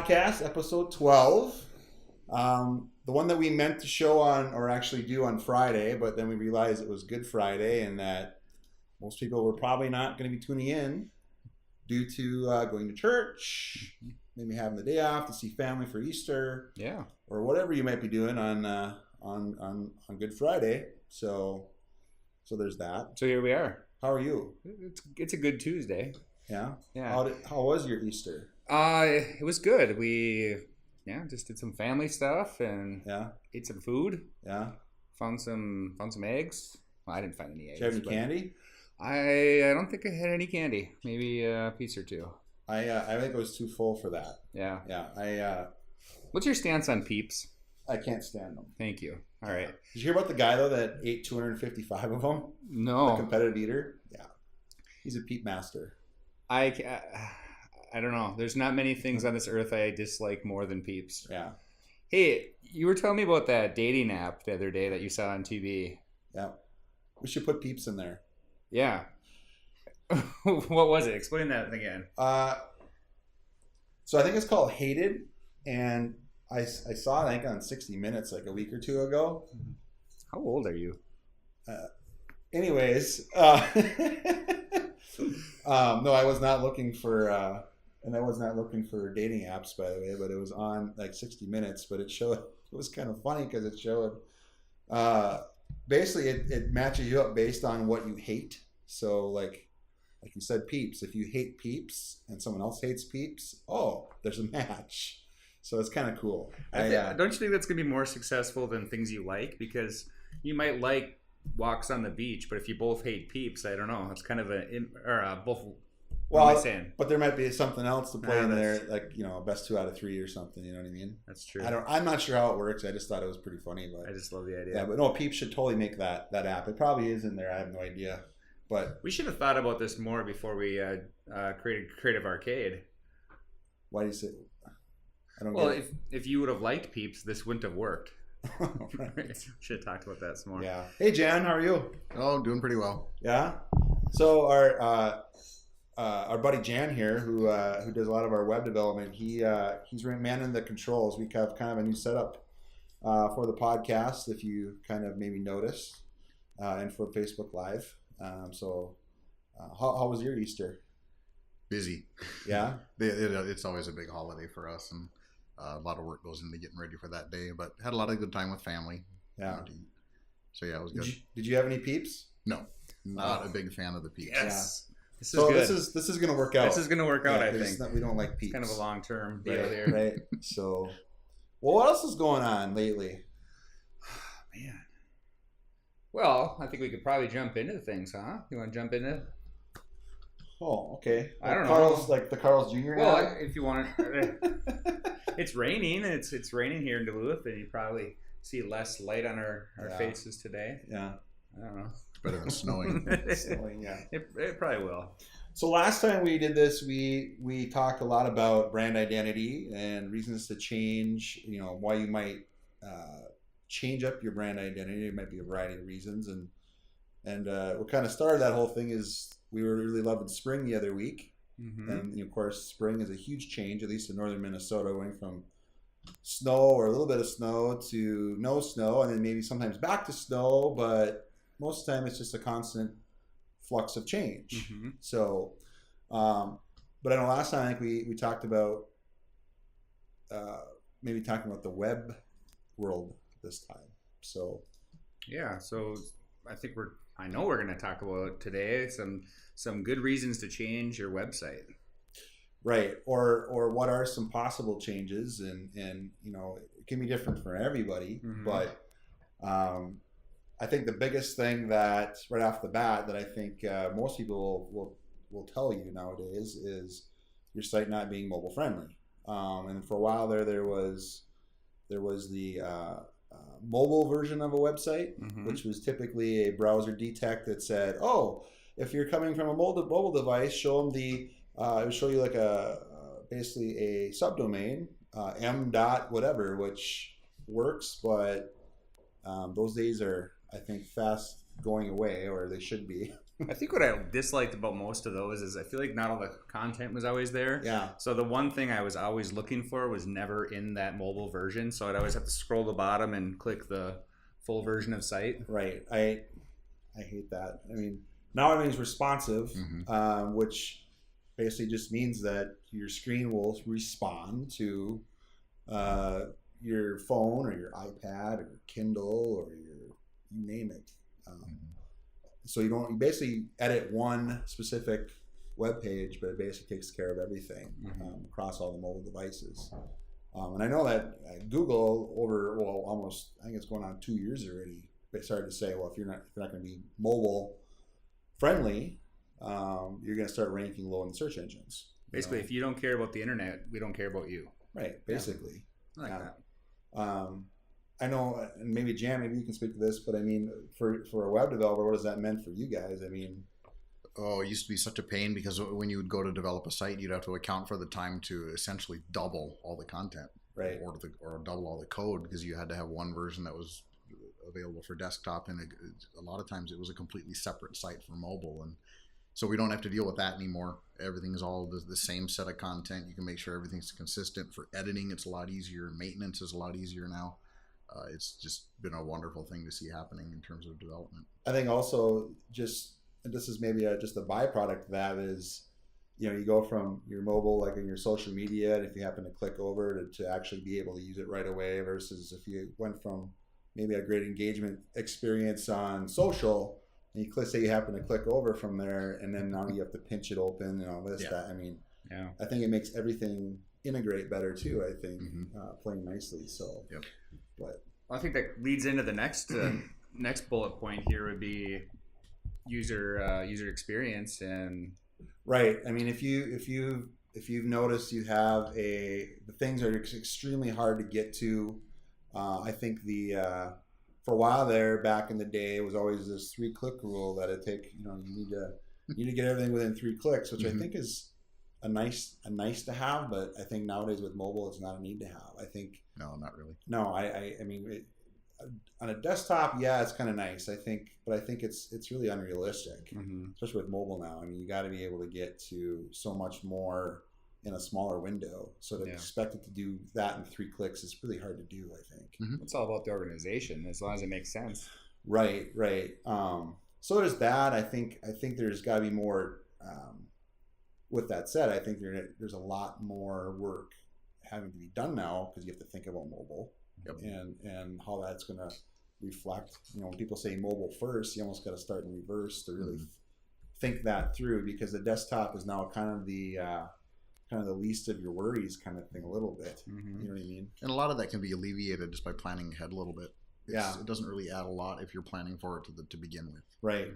8BitPodcast, episode 12. The one that we meant to show on, or actually do on Friday, but then we realized it was Good Friday and that most people were probably not going to be tuning in due to going to church, maybe having the day off to see family for Easter, or whatever you might be doing on Good Friday. So there's that. So here we are. How are you? It's a good Tuesday. Yeah. Yeah. How was your Easter? It was good. We just did some family stuff and ate some food. Yeah. Found some eggs. Well, I didn't find any eggs. Did you have any candy? I don't think I had any candy. Maybe a piece or two. I think I was too full for that. Yeah. Yeah. What's your stance on Peeps? I can't stand them. Thank you. All right. Did you hear about the guy though that ate 255 of them? No. A competitive eater. Yeah. He's a Peep master. I don't know. There's not many things on this earth I dislike more than Peeps. Yeah. Hey, you were telling me about that dating app the other day that you saw on TV. Yeah. We should put Peeps in there. Yeah. What was it? Explain that again. So I think it's called Hated, and I saw it, I think, on 60 Minutes like a week or two ago. How old are you? Anyways, no, I was not looking for, and I was not looking for dating apps, by the way, but it was on like 60 Minutes, but it was kind of funny because it showed, basically it matches you up based on what you hate. So like you said, Peeps, if you hate Peeps and someone else hates Peeps, there's a match. So it's kind of cool. Don't you think that's going to be more successful than things you like? Because you might like walks on the beach, but if you both hate Peeps, I don't know. It's kind of both. What am I saying? But there might be something else to play in there, like best 2 out of 3 or something. You know what I mean? That's true. I'm not sure how it works. I just thought it was pretty funny. But I just love the idea. Yeah, but no, Peeps should totally make that app. It probably is in there. I have no idea. But we should have thought about this more before we created Creative Arcade. Why do you say? I don't. Well, if you would have liked Peeps, this wouldn't have worked. Right. Should have talked about that some more. Yeah. Hey, Jan, how are you? Oh, doing pretty well. Yeah. So our buddy Jan here, who does a lot of our web development, he's manning the controls. We have kind of a new setup for the podcast, if you kind of maybe notice, and for Facebook Live. How was your Easter? Busy. Yeah. It's always a big holiday for us, and a lot of work goes into getting ready for that day. But had a lot of good time with family. Yeah. So yeah, it was good. Did you have any Peeps? No, not a big fan of the Peeps. Yes. Yeah. This is going to work out. This is going to work out, I think. We don't like Peeps. It's kind of a long-term deal right, here. Right. So, well, what else is going on lately? Man. Well, I think we could probably jump into things, huh? You want to jump into? Oh, okay. I don't know. Like the Carl's Jr. Well, if you want to. It's raining. It's raining here in Duluth, and you probably see less light on our faces today. Yeah. I don't know. It's better than snowing. Snowing, yeah. It probably will. So last time we did this, we talked a lot about brand identity and reasons to change. Why you might change up your brand identity. It might be a variety of reasons, and what kind of started that whole thing is we were really loving spring the other week, and of course spring is a huge change, at least in northern Minnesota, going from snow or a little bit of snow to no snow, and then maybe sometimes back to snow, but most of the time it's just a constant flux of change. So, but I know last time I think we talked about maybe talking about the web world this time. So yeah, so I know we're going to talk about today some good reasons to change your website. Right. Or what are some possible changes, and it can be different for everybody, but I think the biggest thing that right off the bat that I think most people will tell you nowadays is your site not being mobile friendly. And for a while there was the mobile version of a website, which was typically a browser detect that said, if you're coming from a mobile device, show them it would show you like basically a subdomain, m dot whatever, which works, but those days are, I think, fast going away, or they should be. I think what I disliked about most of those is I feel like not all the content was always there. Yeah. So the one thing I was always looking for was never in that mobile version. So I'd always have to scroll to the bottom and click the full version of site. Right. I hate that. I mean, now everything's responsive, which basically just means that your screen will respond to your phone or your iPad or your Kindle or you name it. So you basically edit one specific web page, but it basically takes care of everything across all the mobile devices. And I know that Google almost, I think it's going on 2 years already, they started to say, well, if you're not going to be mobile friendly, you're going to start ranking low in search engines. Basically, if you don't care about the internet, we don't care about you. Right. Basically. I like that. I know, and maybe Jan, maybe you can speak to this, but I mean, for a web developer, what does that mean for you guys? I mean, it used to be such a pain because when you would go to develop a site, you'd have to account for the time to essentially double all the content, right, or double all the code, because you had to have one version that was available for desktop, and a lot of times it was a completely separate site for mobile, and so we don't have to deal with that anymore. Everything's all the same set of content. You can make sure everything's consistent. For editing, it's a lot easier. Maintenance is a lot easier now. It's just been a wonderful thing to see happening in terms of development. I think also this is maybe just a byproduct of that is, you go from your mobile, like in your social media, and if you happen to click over to actually be able to use it right away, versus if you went from maybe a great engagement experience on social, and say you happen to click over from there, and then now you have to pinch it open and all this, that. I mean, I think it makes everything integrate better too, I think, playing nicely. So, but I think that leads into the next next bullet point here would be user experience. And right. I mean, if you've noticed, you have the things are extremely hard to get to. I think for a while there, back in the day, it was always this 3-click rule that it take. You need to get everything within 3 clicks, which I think is a nice to have, but I think nowadays with mobile, it's not a need to have. I think no, not really. No, I mean, on a desktop, it's kind of nice. I think, but I think it's really unrealistic, especially with mobile now. I mean, you got to be able to get to so much more in a smaller window. So to expect it to do that in 3 clicks is really hard to do, I think. It's all about the organization, as long as it makes sense. Right. So there's that. I think there's got to be more. With that said, I think there's a lot more work having to be done now, because you have to think about mobile and how that's going to reflect. When people say mobile first, you almost got to start in reverse to really think that through, because the desktop is now kind of the least of your worries kind of thing a little bit. You know what I mean? And a lot of that can be alleviated just by planning ahead a little bit. It doesn't really add a lot if you're planning for it to begin with. Right.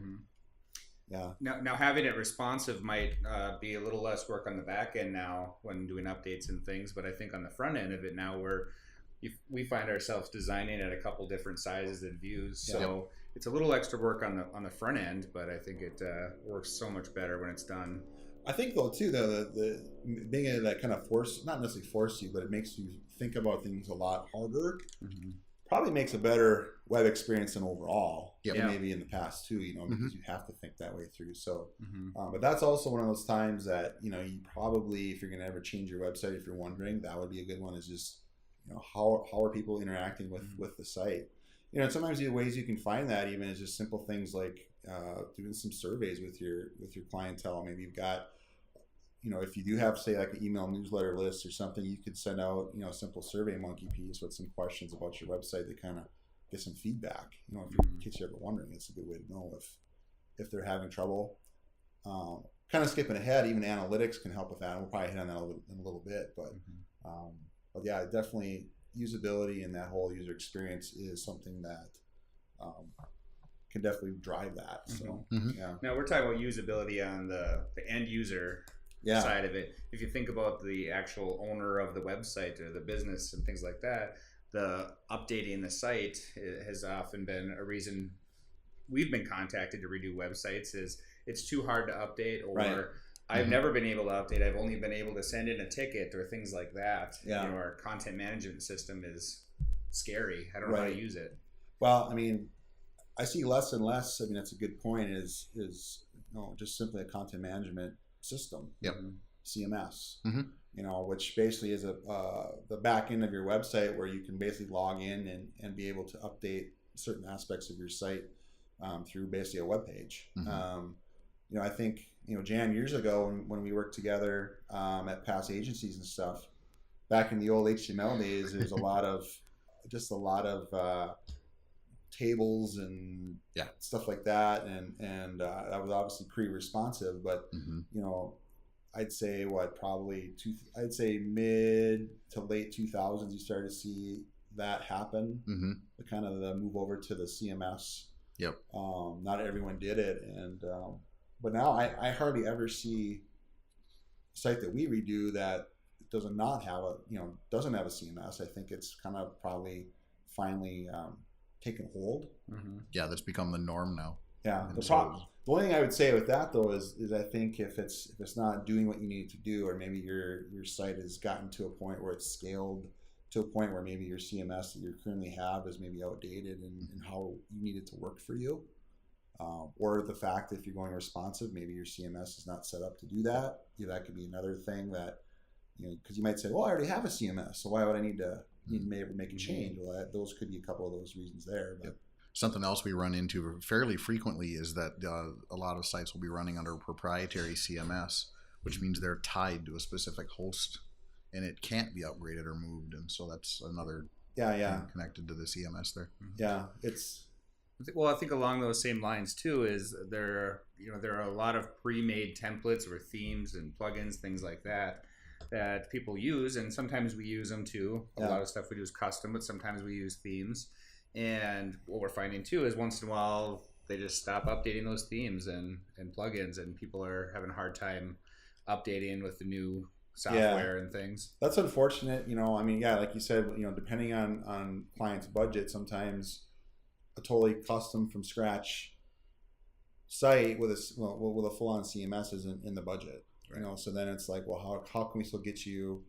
Yeah. Now having it responsive might be a little less work on the back end now when doing updates and things, but I think on the front end of it now, we find ourselves designing at a couple different sizes and views, so it's a little extra work on the front end, but I think it works so much better when it's done. I think though too, the being able that kind of not necessarily force you, but it makes you think about things a lot harder. Probably makes a better web experience than overall. Maybe in the past too, because you have to think that way through. So, but that's also one of those times that you probably, if you're going to ever change your website, if you're wondering, that would be a good one. Is just how are people interacting with the site? And sometimes the ways you can find that even is just simple things like doing some surveys with your clientele. Maybe you've got, if you do have, say, like an email newsletter list or something, you could send out, a simple survey monkey piece with some questions about your website to kind of get some feedback. In case you're ever wondering, it's a good way to know if they're having trouble. Kind of skipping ahead, even analytics can help with that. And we'll probably hit on that in a little bit, but yeah, definitely usability and that whole user experience is something that can definitely drive that. So Now we're talking about usability on the end user side of it. If you think about the actual owner of the website or the business and things like that, the updating the site has often been a reason we've been contacted to redo websites. Is it's too hard to update, or I've never been able to update. I've only been able to send in a ticket or things like that. Our content management system is scary. I don't know how to use it. Well, I mean, I see less and less. I mean, that's a good point. Is just simply a content management system. Yep. CMS. Mm-hmm. Which basically is the back end of your website where you can basically log in and be able to update certain aspects of your site through basically a web page. Mm-hmm. I think Jan, years ago when we worked together at past agencies and stuff, back in the old HTML days, there's a lot of tables and stuff like that, and that was obviously pre-responsive, but I'd say I'd say mid to late 2000s you started to see that happen. Mm-hmm. The kind of the move over to the CMS. Yep. Not everyone did it, and but now I hardly ever see a site that we redo that doesn't have a CMS. I think it's kind of probably finally taken hold. Mm-hmm. Yeah, that's become the norm now. Yeah. The only thing I would say with that though is I think if it's not doing what you need to do, or maybe your site has gotten to a point where it's scaled to a point where maybe your CMS that you currently have is maybe outdated in how you need it to work for you, or the fact that if you're going responsive, maybe your CMS is not set up to do that. That could be another thing that because you might say, well, I already have a CMS, so why would I need to make a change? Well, those could be a couple of those reasons there. But. Yep. Something else we run into fairly frequently is that a lot of sites will be running under proprietary CMS, which means they're tied to a specific host, and it can't be upgraded or moved, and so that's another thing connected to the CMS there. Yeah, well, I think along those same lines too is there are a lot of pre-made templates or themes and plugins, things like that people use, and sometimes we use them too. A lot of stuff we do is custom, but sometimes we use themes. And what we're finding too is once in a while they just stop updating those themes and plugins, and people are having a hard time updating with the new software and things. That's unfortunate. Like you said, depending on clients' budget, sometimes a totally custom from scratch site with a full-on CMS isn't in the budget. Right. So then it's like, well, how can we still get you?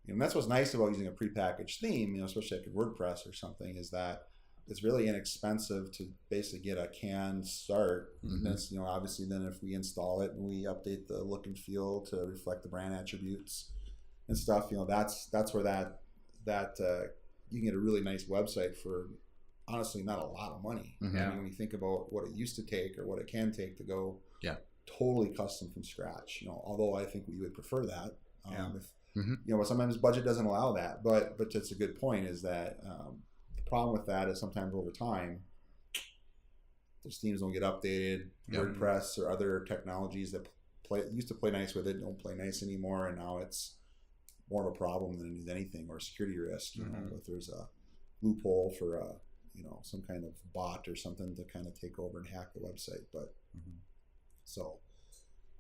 And that's what's nice about using a prepackaged theme, especially like a WordPress or something, is that it's really inexpensive to basically get a canned start. Mm-hmm. And obviously then if we install it and we update the look and feel to reflect the brand attributes and stuff, that's where that you can get a really nice website for honestly not a lot of money. Mm-hmm. When you think about what it used to take or what it can take to go totally custom from scratch, although I think we would prefer that. But sometimes budget doesn't allow that, but that's a good point, is that the problem with that is sometimes over time those themes don't get updated. WordPress or other technologies that used to play nice with it don't play nice anymore, and now it's more of a problem than it is anything, or a security risk. If there's a loophole for some kind of bot or something to kind of take over and hack the website. But so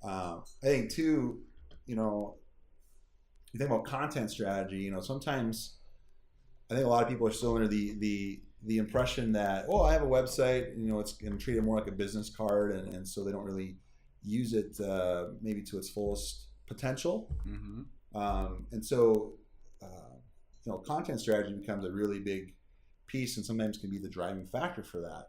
I think too, you think about content strategy, sometimes I think a lot of people are still under the impression that, I have a website, it's going to treat it more like a business card, and so they don't really use it maybe to its fullest potential. And so content strategy becomes a really big piece, and sometimes can be the driving factor for that.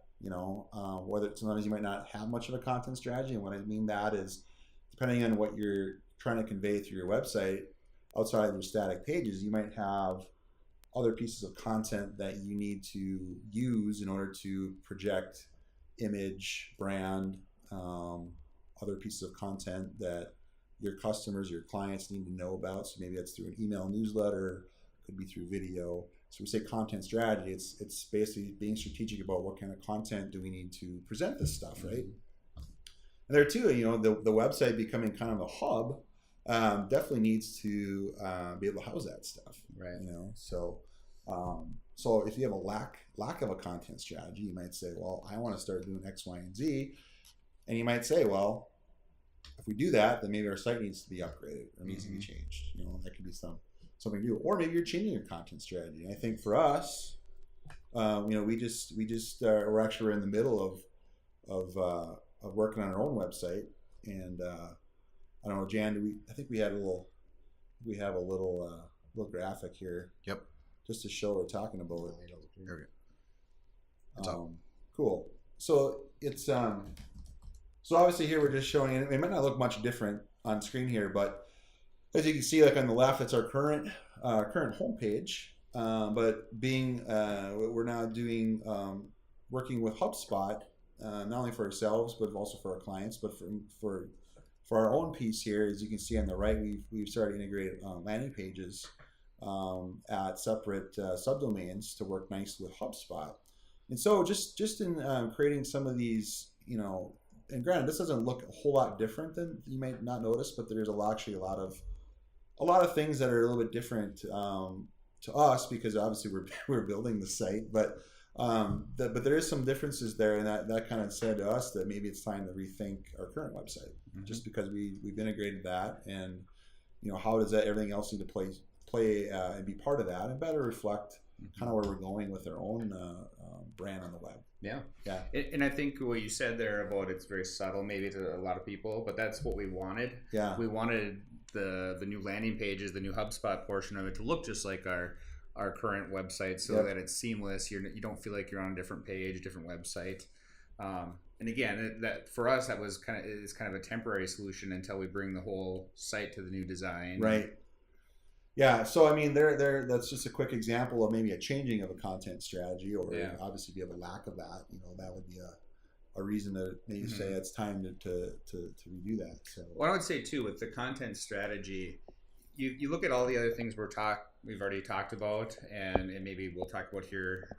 Whether sometimes you might not have much of a content strategy, and what I mean that is, depending on what you're trying to convey through your website, outside of your static pages, you might have other pieces of content that you need to use in order to project image, brand, other pieces of content that your customers, your clients need to know about. So maybe that's through an email newsletter, could be through video. So we say content strategy, it's basically being strategic about what kind of content do we need to present this stuff, right? And there too, the website becoming kind of a hub definitely needs to be able to house that stuff, right? So if you have a lack of a content strategy, you might say, well, I want to start doing X, Y, and Z, and you might say, well, if we do that, then maybe our site needs to be upgraded or needs to be changed. That could be something new, or maybe you're changing your content strategy. And I think for us, we're actually in the middle of working on our own website, and I don't know, Jan, I think we have a little graphic here. Yep. Just to show we're talking about it. Okay. Cool. So it's So obviously here we're just showing it. It might not look much different on screen here, but as you can see, like on the left, it's our current homepage. But we're now doing working with HubSpot, not only for ourselves but also for our clients, but for our own piece here. As you can see on the right, we've started integrated landing pages at separate subdomains to work nicely with HubSpot. And so just in creating some of these, and granted, this doesn't look a whole lot different than you might not notice, but there's actually a lot of things that are a little bit different to us, because obviously we're building the site, but there is some differences there, and that kind of said to us that maybe it's time to rethink our current website, just because we've integrated that, and how does that everything else need to play and be part of that, and better reflect kind of where we're going with our own brand on the web. Yeah. And I think what you said there about it's very subtle maybe to a lot of people, but that's what we wanted. Yeah. We wanted the new landing pages, the new HubSpot portion of it, to look just like our current website, so that it's seamless. You don't feel like you're on a different page, different website. And again, that for us, that was kind of a temporary solution until we bring the whole site to the new design. Right. Yeah. So I mean, that's just a quick example of maybe a changing of a content strategy, or obviously if you have a lack of that, that would be a reason to maybe say it's time to redo that. So what I would say too with the content strategy, you look at all the other things we've already talked about, and maybe we'll talk about here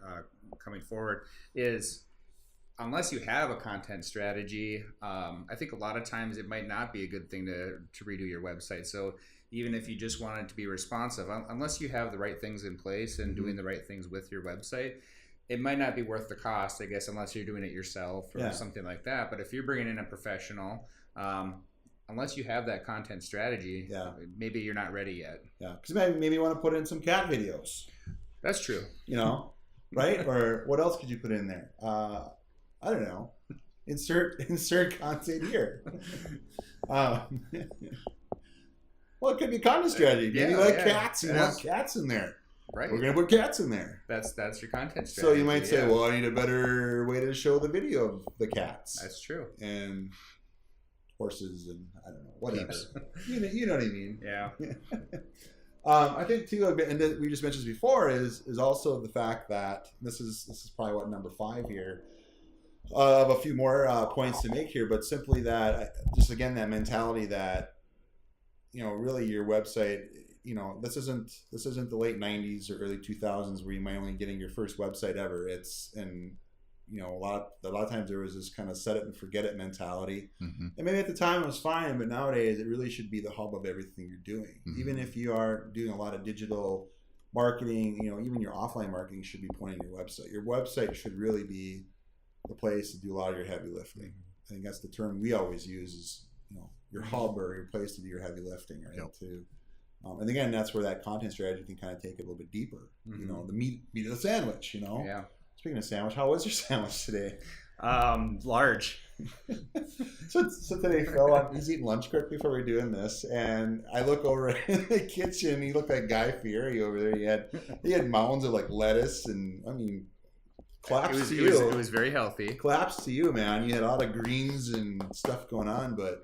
coming forward, is unless you have a content strategy, I think a lot of times it might not be a good thing to redo your website. So even if you just want it to be responsive, unless you have the right things in place and doing the right things with your website, it might not be worth the cost, I guess, unless you're doing it yourself or something like that. But if you're bringing in a professional, unless you have that content strategy, maybe you're not ready yet. Yeah, because maybe you want to put in some cat videos. That's true. Right? Or what else could you put in there? I don't know. Insert content here. Well, it could be content strategy. Maybe you like cats. You want cats in there. Right. We're going to put cats in there. That's your content strategy. So you might say, well, I need a better way to show the video of the cats. That's true. And horses and I don't know, whatever. you know what I mean. Yeah. I think too, and we just mentioned this before, is also the fact that this is probably number 5 here. Of a few more points to make here, but simply that just again that mentality that really your website, this isn't the late 90s or early 2000s where you might only getting your first website ever. A lot of times there was this kind of set it and forget it mentality, and maybe at the time it was fine, but nowadays it really should be the hub of everything you're doing. Even if you are doing a lot of digital marketing, even your offline marketing should be pointing to your website. Your website should really be the place to do a lot of your heavy lifting. I think that's the term we always use, is your hub or your place to do your heavy lifting, right? And again, that's where that content strategy can kind of take it a little bit deeper. The meat of the sandwich. Yeah. Speaking of sandwich, how was your sandwich today? Large. So today, Phil, he's eating lunch quick before we're doing this, and I look over in the kitchen. He looked like Guy Fieri over there. He had mounds of like lettuce, and claps to you. It was very healthy. Claps to you, man. You had a lot of greens and stuff going on, but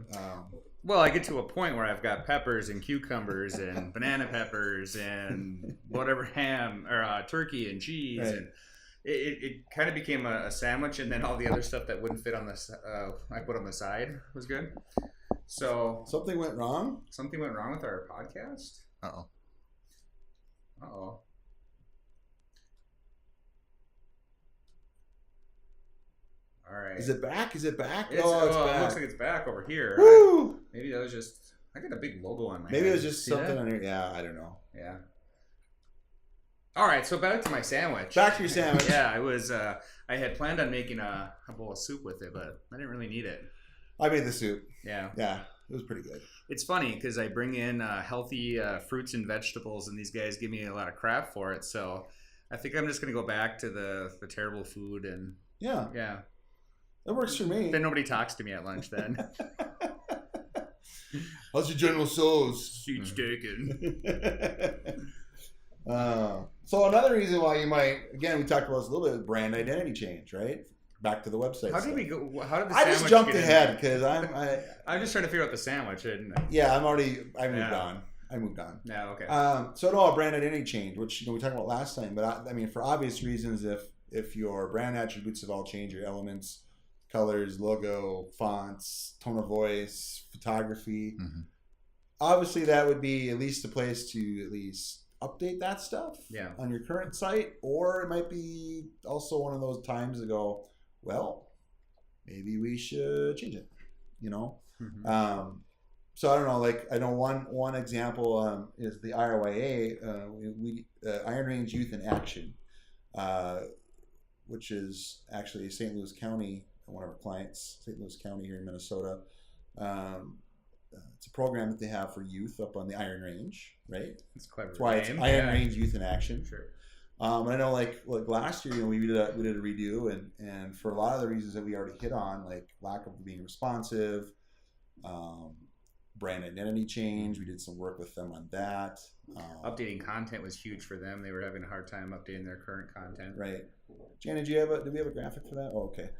well, I get to a point where I've got peppers and cucumbers and banana peppers and whatever ham or turkey and cheese, right. And it kind of became a sandwich, and then all the other stuff that wouldn't fit on the I put on the side was good. So something went wrong. Something went wrong with our podcast. Uh oh. All right. Is it back? It's back. It looks like it's back over here. Woo! Maybe that was just. I got a big logo on my. Maybe it was just something on here. Yeah, I don't know. Yeah. All right, so back to my sandwich. Back to your sandwich. Yeah, I was. I had planned on making a bowl of soup with it, but I didn't really need it. I made the soup. Yeah. Yeah, it was pretty good. It's funny because I bring in healthy fruits and vegetables, and these guys give me a lot of crap for it. So I think I'm just gonna go back to the terrible food and. Yeah. Yeah. That works for me. Then nobody talks to me at lunch then. How's your general soles? Seat's taken. So another reason why you might, again, we talked about this a little bit, brand identity change, right? back to the website. How did we go? How did the I sandwich just jumped get in ahead there? because I'm just trying to figure out the sandwich. Yeah, I moved on. No, okay. So no, a brand identity change, which we talked about last time. But I mean, for obvious reasons, if your brand attributes have all changed, your elements, colors, logo, fonts, tone of voice, photography, obviously that would be at least a place to at least update that stuff on your current site. Or it might be also one of those times to go, well, maybe we should change it. So I don't know. Like I know one example is the IRYA, Iron Range Youth in Action, which is actually St. Louis County, one of our clients, St. Louis County here in Minnesota. It's a program that they have for youth up on the Iron Range, right? It's clever. That's why it's Iron Range Youth in Action. Sure. And I know, like last year, we did a redo, and for a lot of the reasons that we already hit on, like lack of being responsive. Brand identity change. We did some work with them on that. Updating content was huge for them. They were having a hard time updating their current content. Right. Jana, do we have a graphic for that? Oh, okay.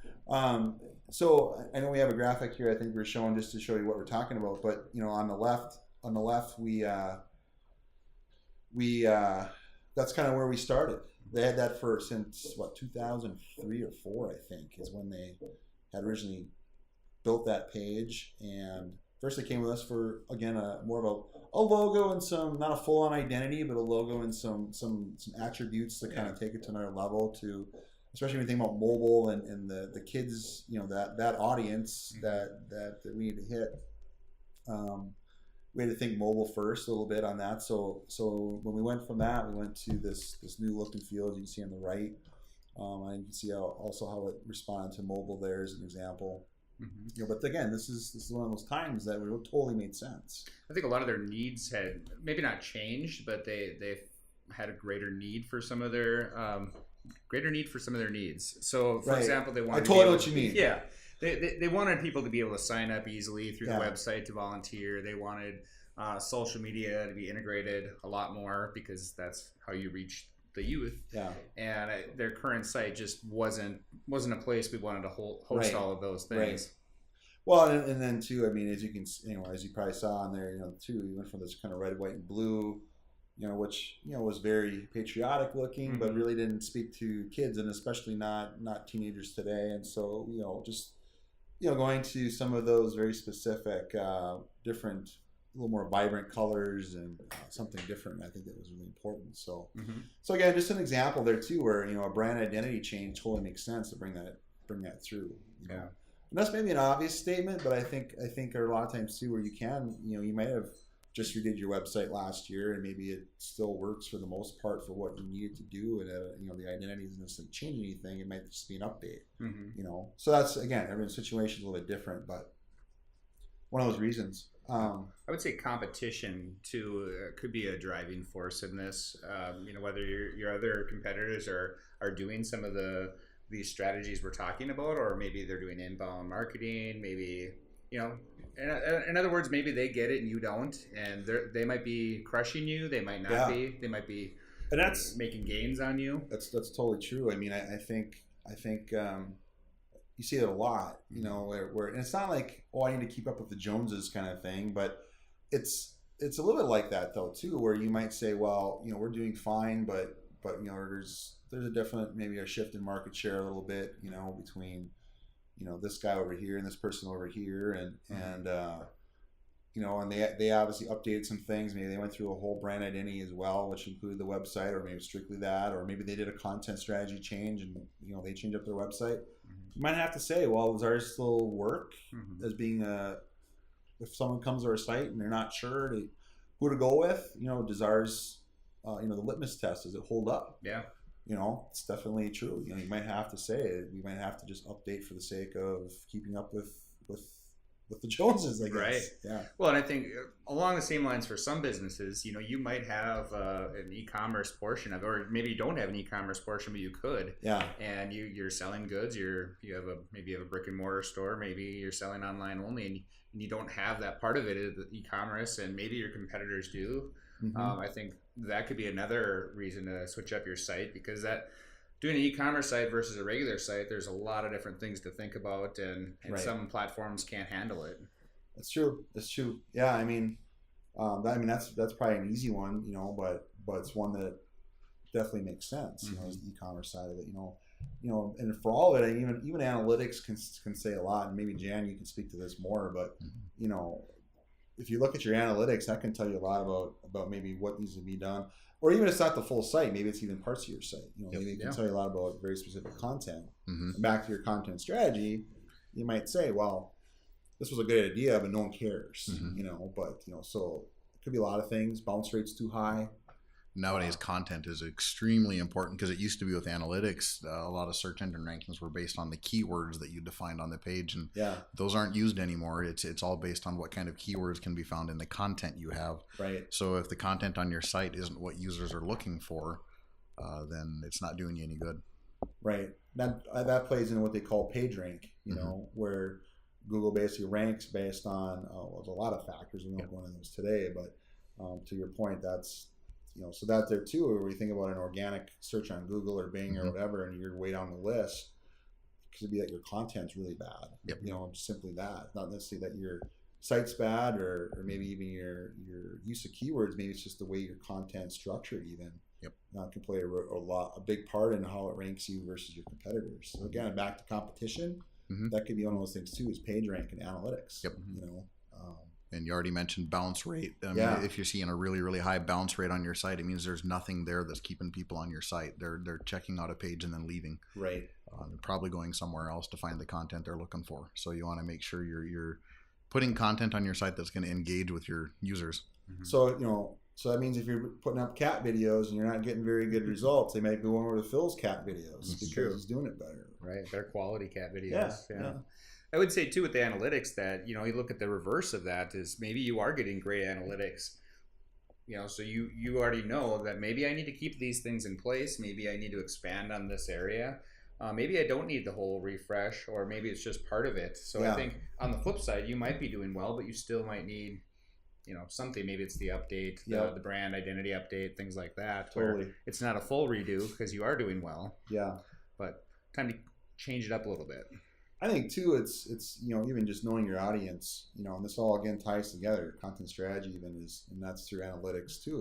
So I know we have a graphic here. I think we're showing just to show you what we're talking about. But on the left, we that's kind of where we started. They had that since 2003 or 4, I think, is when they had originally built that page. And first, they came with us for, again, more of a logo and some, not a full-on identity, but a logo and some attributes to kind of take it to another level. To, especially when you think about mobile and the kids, that audience that we need to hit. We had to think mobile first a little bit on that. So when we went from that, we went to this new look and feel, as you can see on the right. And you can see how it responded to mobile there as an example. But again, this is one of those times that it totally made sense. I think a lot of their needs had maybe not changed, but they've had a greater need for some of their needs. So, for example, they wanted. I totally know what you mean. Yeah, they wanted people to be able to sign up easily through the website to volunteer. They wanted social media to be integrated a lot more because that's how you reach the youth. Yeah. And their current site just wasn't a place we wanted to host all of those things. Right. Well, and then too, I mean, as you can, as you probably saw on there, too, we went from this kind of red, white, and blue, which was very patriotic looking, but really didn't speak to kids, and especially not teenagers today. And so, just going to some of those very specific, different, a little more vibrant colors and something different. I think that was really important. So, so again, just an example there too, where a brand identity change totally makes sense to bring that through. Yeah, and that's maybe an obvious statement, but I think there are a lot of times too where you can, you might have just redid your website last year, and maybe it still works for the most part for what you needed to do, and the identity isn't necessarily changing anything. It might just be an update. So that's, again, everyone's situation is a little bit different, but one of those reasons. I would say competition too could be a driving force in this. Whether your other competitors are doing some of these strategies we're talking about, or maybe they're doing inbound marketing. Maybe in other words, maybe they get it and you don't, and they might be crushing you. They might not be. They might be, and that's making gains on you. That's totally true. I mean, I think. You see it a lot, where and it's not like, I need to keep up with the Joneses kind of thing, but it's a little bit like that though too, where you might say, well, we're doing fine, but there's a definite, maybe a shift in market share a little bit, between this guy over here and this person over here, and they obviously updated some things. Maybe they went through a whole brand identity as well, which included the website, or maybe strictly that, or maybe they did a content strategy change and they changed up their website. You might have to say, well, does ours still work as being if someone comes to our site and they're not sure who to go with, does ours, the litmus test, does it hold up? Yeah. It's definitely true. You might have to say it. We might have to just update for the sake of keeping up with the Joneses, I guess. Right. Yeah. Well, and I think along the same lines for some businesses, you might have an e-commerce portion of it, or maybe you don't have an e-commerce portion, but you could. Yeah. And you're selling goods. Maybe you have a brick and mortar store. Maybe you're selling online only, and you don't have that part of it, the e-commerce, and maybe your competitors do. I think that could be another reason to switch up your site, because doing an e-commerce site versus a regular site, there's a lot of different things to think about, and some platforms can't handle it. That's true. Yeah, I mean, that's probably an easy one, but it's one that definitely makes sense. Is the e-commerce side of it. And for all of it, even analytics can say a lot. And maybe Jan, you can speak to this more, but if you look at your analytics, that can tell you a lot about maybe what needs to be done. Or even if it's not the full site, maybe it's even parts of your site. Maybe it can tell you a lot about very specific content. And back to your content strategy, you might say, well, this was a good idea, but no one cares. So it could be a lot of things. Bounce rate's too high. Nowadays, content is extremely important, because it used to be with analytics, a lot of search engine rankings were based on the keywords that you defined on the page, and those aren't used anymore. It's all based on what kind of keywords can be found in the content you have. Right. So if the content on your site isn't what users are looking for, then it's not doing you any good. Right. That plays into what they call page rank, where Google basically ranks based on there's a lot of factors. We won't go into those today, but to your point, that's so that's there too. Where we think about an organic search on Google or Bing or whatever, and you're way down the list, it could be that your content's really bad. Simply that. Not necessarily that your site's bad, or maybe even your use of keywords. Maybe it's just the way your content's structured. Even that can play a big part in how it ranks you versus your competitors. So again, back to competition. That could be one of those things too, is page rank and analytics. And you already mentioned bounce rate. If you're seeing a really, really high bounce rate on your site, it means there's nothing there that's keeping people on your site. They're checking out a page and then leaving. Right. They're probably going somewhere else to find the content they're looking for. So you want to make sure you're putting content on your site that's going to engage with your users. So so that means if you're putting up cat videos and you're not getting very good results, they might go over to Phil's cat videos because he's doing it better. Right. Better quality cat videos. Yeah. I would say too with the analytics that, you look at the reverse of that is maybe you are getting great analytics, so you already know that maybe I need to keep these things in place. Maybe I need to expand on this area. Maybe I don't need the whole refresh, or maybe it's just part of it. So I think on the flip side, you might be doing well, but you still might need, something. Maybe it's the update, the brand identity update, things like that. Totally. Where it's not a full redo because you are doing well. Yeah. But time to change it up a little bit. I think too, it's even just knowing your audience, and this all again ties together. Content strategy even and that's through analytics too.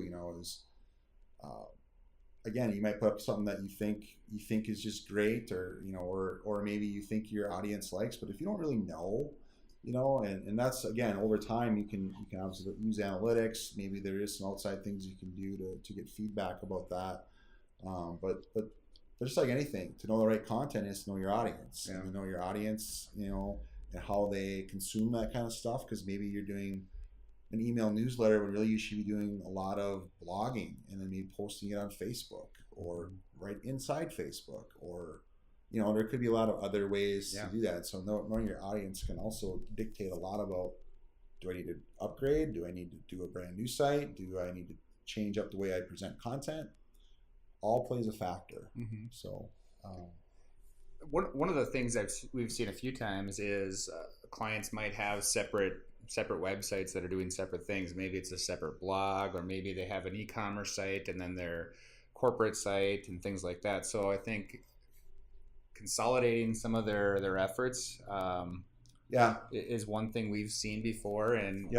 Again, you might put up something that you think is just great, or or maybe you think your audience likes, but if you don't really know, and that's again over time you can obviously use analytics. Maybe there is some outside things you can do to get feedback about that, but just like anything, to know the right content is to know your audience. And to know your audience, and how they consume that kind of stuff. Because maybe you're doing an email newsletter when really you should be doing a lot of blogging and then maybe posting it on Facebook or right inside Facebook, or there could be a lot of other ways to do that. So knowing your audience can also dictate a lot about, do I need to upgrade? Do I need to do a brand new site? Do I need to change up the way I present content? All plays a factor. So one of the things we've seen a few times is clients might have separate websites that are doing separate things. Maybe it's a separate blog, or maybe they have an e-commerce site and then their corporate site and things like that. So I think consolidating some of their efforts is one thing we've seen before. And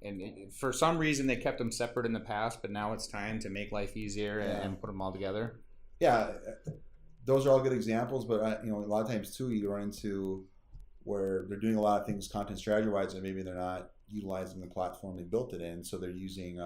And for some reason, they kept them separate in the past, but now it's time to make life easier and put them all together. Yeah, those are all good examples, but a lot of times too, you run into where they're doing a lot of things content strategy-wise, and maybe they're not utilizing the platform they built it in, so they're using,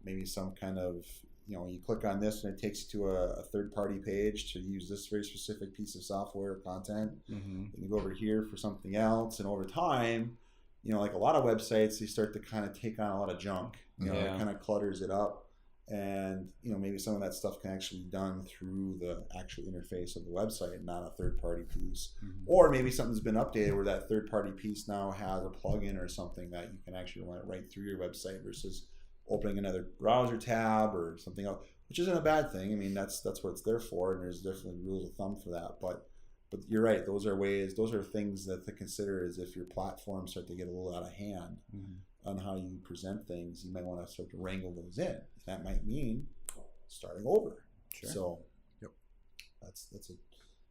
maybe some kind of, you click on this and it takes you to a third-party page to use this very specific piece of software or content, and you go over here for something else, and over time, like a lot of websites, they start to kind of take on a lot of junk. It kind of clutters it up, and maybe some of that stuff can actually be done through the actual interface of the website, not a third-party piece. Or maybe something's been updated where that third-party piece now has a plugin or something that you can actually run it right through your website versus opening another browser tab or something else, which isn't a bad thing. I mean, that's what it's there for, and there's definitely rules of thumb for that. But you're right. Those are things that to consider is if your platforms start to get a little out of hand on how you present things, you might want to start to wrangle those in. That might mean starting over. Sure. So,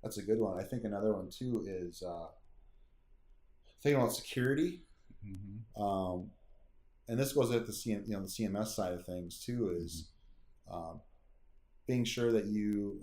that's a good one. I think another one too is thinking about security. Mm-hmm. And this goes at the the CMS side of things too, is being sure that you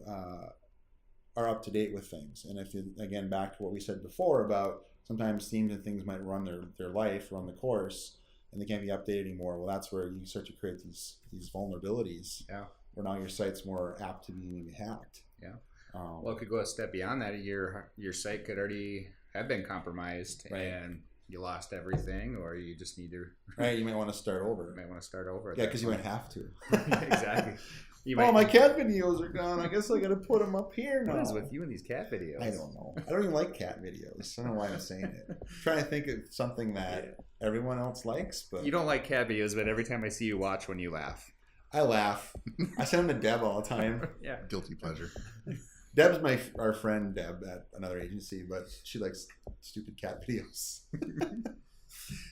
are up to date with things. And if you, again, back to what we said before about sometimes themes and things might run their life, run the course, and they can't be updated anymore. Well, that's where you start to create these vulnerabilities. Yeah. Where now your site's more apt to be hacked. Yeah. Well, it could go a step beyond that. Your site could already have been compromised, right, and you lost everything, or you just need to. Right. You might want to start over. Yeah, because you might have to. Exactly. My cat videos are gone. I guess I got to put them up here now. What is with you and these cat videos? I don't know. I don't even like cat videos. I don't know why I'm saying it. I'm trying to think of something that everyone else likes, but you don't like cat videos. But every time I see you watch one, you laugh. I laugh. I send them to Deb all the time. Yeah, guilty pleasure. Deb's our friend Deb at another agency, but she likes stupid cat videos.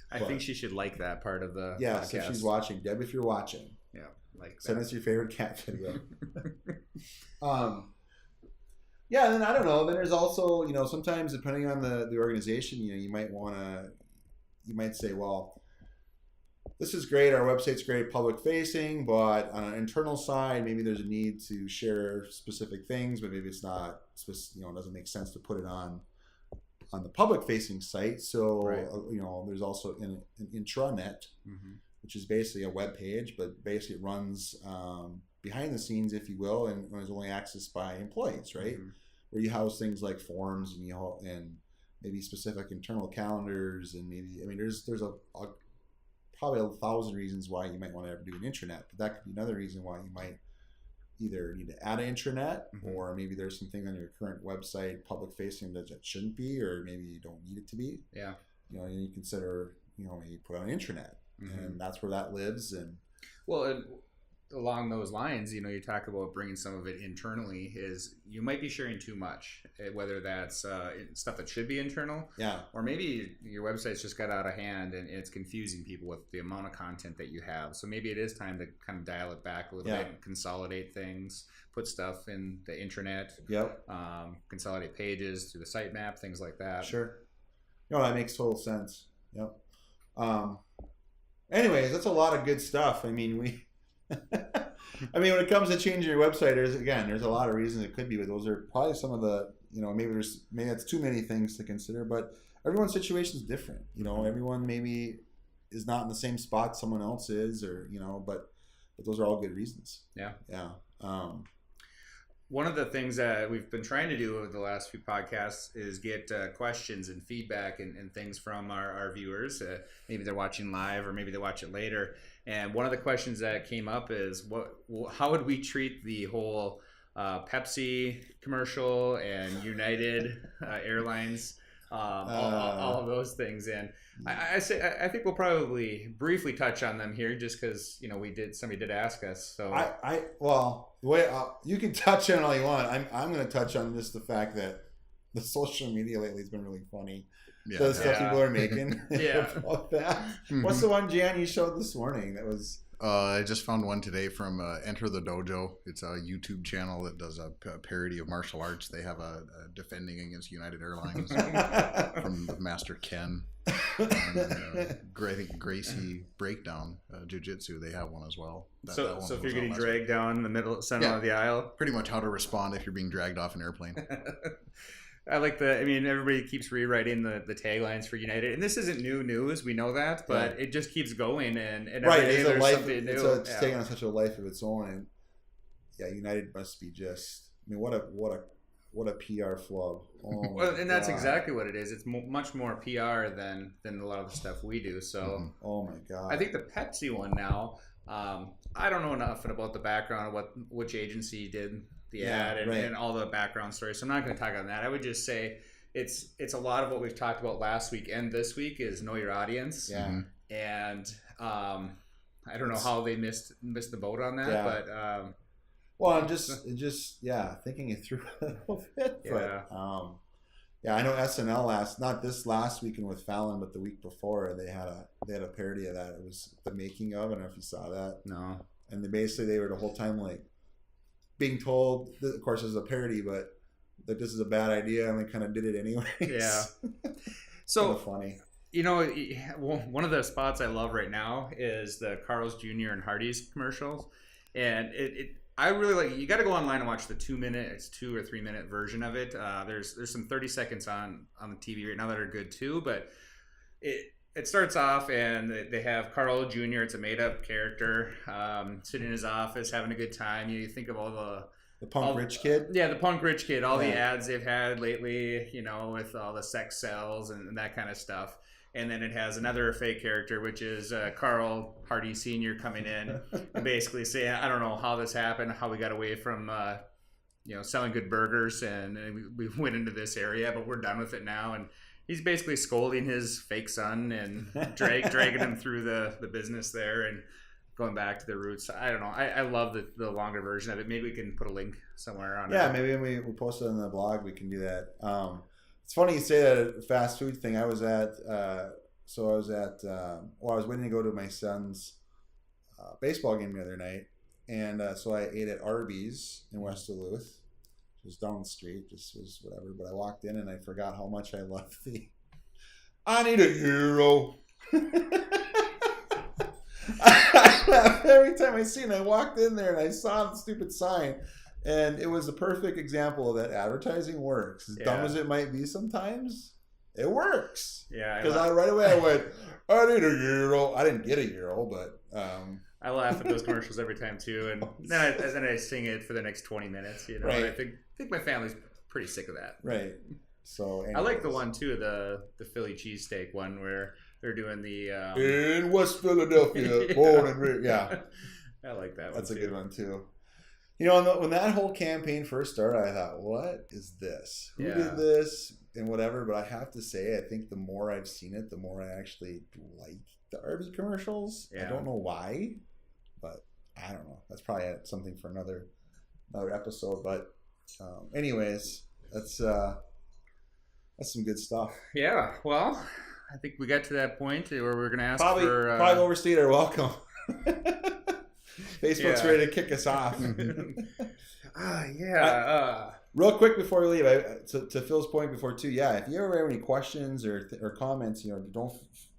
I think she should like that part of the podcast. So she's watching. Deb, if you're watching, send us your favorite cat video. And then I don't know. Then there's also, sometimes depending on the organization, you might say, well, this is great. Our website's great, public facing, but on an internal side, maybe there's a need to share specific things, but maybe it's not, it doesn't make sense to put it on the public facing site. So, there's also an intranet, which is basically a web page, but basically it runs behind the scenes, if you will, and is only accessed by employees, right? Where you house things like forms and maybe specific internal calendars, and there's probably 1,000 reasons why you might want to ever do an intranet, but that could be another reason why you might either need to add an intranet, or maybe there's something on your current website public facing that shouldn't be, or maybe you don't need it to be. Yeah. You consider, maybe put on an intranet, and that's where that lives. And along those lines, you talk about bringing some of it internally, is you might be sharing too much, whether that's stuff that should be internal, or maybe your website's just got out of hand and it's confusing people with the amount of content that you have. So maybe it is time to kind of dial it back a little bit and consolidate things, put stuff in the intranet, consolidate pages through the sitemap, things like that. Sure. That makes total sense. Yep. Anyways, that's a lot of good stuff. when it comes to changing your website, there's a lot of reasons it could be, but those are probably some of the, maybe that's too many things to consider, but everyone's situation is different. Everyone maybe is not in the same spot someone else is, or, but those are all good reasons. Yeah. Yeah. One of the things that we've been trying to do over the last few podcasts is get questions and feedback and things from our viewers. Maybe they're watching live, or maybe they watch it later. And one of the questions that came up is, how would we treat the whole Pepsi commercial and United Airlines, all of those things? And I think we'll probably briefly touch on them here, just because somebody did ask us. So the way you can touch on all you want. I'm going to touch on just the fact that the social media lately has been really funny. The stuff people are making about that. What's the one, Jan, you showed this morning that was... I just found one today from Enter the Dojo. It's a YouTube channel that does a parody of martial arts. They have a defending against United Airlines from the Master Ken. And I think Gracie Breakdown Jiu-Jitsu, they have one as well. So if you're getting dragged down the center of the aisle? Pretty much how to respond if you're being dragged off an airplane. I like everybody keeps rewriting the taglines for United, and this isn't new news, we know that, but it just keeps going, and every day there's something new. It's taking on such a life of its own, and United must be just, what a PR flub. And that's exactly what it is. It's much more PR than a lot of the stuff we do. So, oh my God, I think the Pepsi one now. I don't know enough about the background of which agency did the ad and all the background stories. So I'm not going to talk on that. I would just say it's a lot of what we've talked about last week and this week is know your audience. Yeah. And I don't know how they missed the boat on that, but I'm just thinking it through a little bit. But I know SNL not this last weekend with Fallon, but the week before they had a parody of that. It was The Making of. I don't know if you saw that. No. And they were the whole time like, being told, of course, this is a parody, but that this is a bad idea, and they kind of did it anyways. Yeah. So funny. You know, one of the spots I love right now is the Carl's Jr. and Hardee's commercials, and I really like. You got to go online and watch the 2 or 3 minute version of it. There's some 30 seconds on the TV right now that are good too, but it starts off and they have Carl Jr. It's a made up character sitting in his office having a good time. You think of all the punk rich kid. Yeah, the punk rich kid. All the ads they've had lately, you know, with all the sex sells and that kind of stuff. And then it has another fake character, which is Carl Hardee Sr. coming in and basically saying, I don't know how this happened, how we got away from, selling good burgers and we went into this area, but we're done with it now. And he's basically scolding his fake son and dragging him through the business there and going back to the roots. I don't know. I love the longer version of it. Maybe we can put a link somewhere on it. Yeah, maybe when we post it on the blog, we can do that. It's funny you say that fast food thing. I was waiting to go to my son's baseball game the other night, and so I ate at Arby's in West Duluth. It was down the street, just was whatever. But I walked in and I forgot how much I loved I need a euro. I laugh every time I see it. And I walked in there and I saw the stupid sign. And it was a perfect example that advertising works. As dumb as it might be sometimes, it works. Yeah. Because right away I went, I need a euro. I didn't get a euro, but... I laugh at those commercials every time too. And then I sing it for the next 20 minutes. You know, right. I think my family's pretty sick of that. Right. So anyways. I like the one too, the Philly cheesesteak one where they're doing the... in West Philadelphia, born and raised. Yeah. I like that one. That's a good one too. You know, when that whole campaign first started, I thought, what is this? Who did this? And whatever. But I have to say, I think the more I've seen it, the more I actually like the Arby commercials. Yeah. I don't know why, but I don't know. That's probably something for another episode. But anyways, that's some good stuff. Yeah. Well, I think we got to that point where we're going to ask probably overstayed our welcome. Facebook's ready to kick us off. Real quick before we leave, to Phil's point before too. Yeah, if you ever have any questions or comments, you know,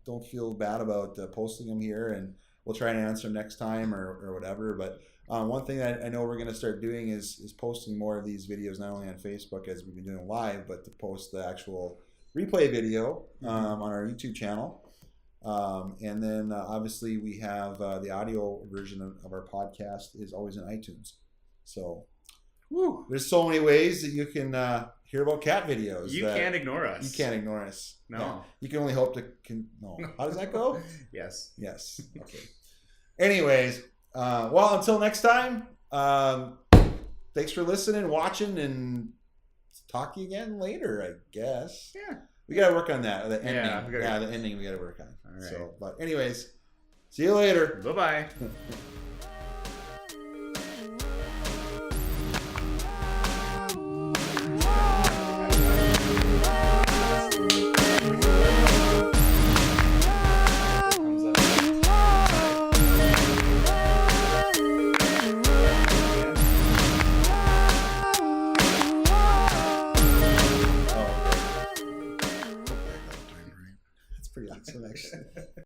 don't feel bad about posting them here, and we'll try and answer them next time or whatever. But one thing that I know we're going to start doing is posting more of these videos not only on Facebook as we've been doing live, but to post the actual replay video on our YouTube channel. And then obviously we have the audio version of our podcast is always in iTunes. So there's so many ways that you can hear about cat videos. You can't ignore us. You can't ignore us. No. Yeah. You can only hope to... No. How does that go? Yes. Okay. Anyways, well, until next time, thanks for listening, watching, and talk to you again later, I guess. Yeah. We got to work on that. The ending. Yeah, the ending we got to work on. All right. So, but anyways, see you later. Bye-bye. Pretty awesome, actually.